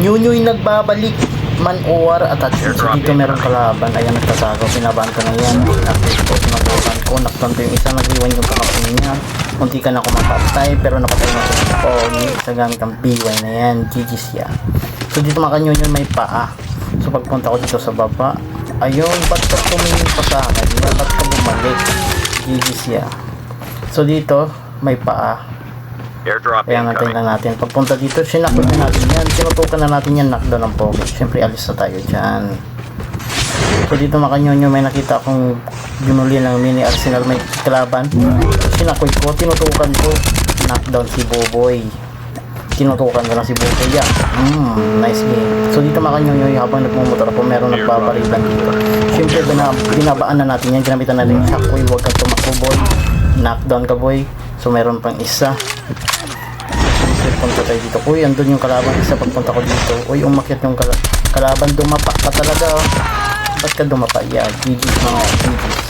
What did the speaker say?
Nyunyoy nagbabalik. Man-or attachment. So dito meron kalaban. Ayan, nagtatago. Pinabahan ko na yan. Update ko. Pinabahan ko. Naktan ko yung isa. Nag-rewind yung kakapin niya. Munti ka na ako mapatay. Pero napatay na ko sa pogi. Sa gamit ang BY na yan. GG siya. So dito mga kanyunyoy may paa. So pagpunta ko dito sa baba. Ayun. Ba't ka tumingin pa sa akin? Ba't ka bumalik? GG siya. So dito may paa. Airdrop Kaya natin incoming. lang natin. Pagpunta dito, sinakot na natin yan. Tinutukan na natin yan, knockdown ng pogi. Siyempre, alis na tayo dyan. So dito mga kanyonyo, may nakita akong binuli ng mini arsenal. May kalaban. Sinakoy ko, tinutukan ko. Knockdown si Boboy. Tinutukan ko lang si Boboy. Yeah. Nice game. So dito mga kanyonyo, habang nagmumotor ako, meron nagpaparilan dito. Siyempre, binabaan na natin yan. Ginamitan natin yung shockwave. Huwag kang tumakbo, boy. Knockdown ka, boy. So meron pang isa. Punta tayo dito. Uy, andun yung kalaban. Isa pagpunta ko dito. Uy, umakyat yung kalaban. Dumapa ka talaga. Oh. Ba't ka dumapa? Yeah, GG's mga GG's.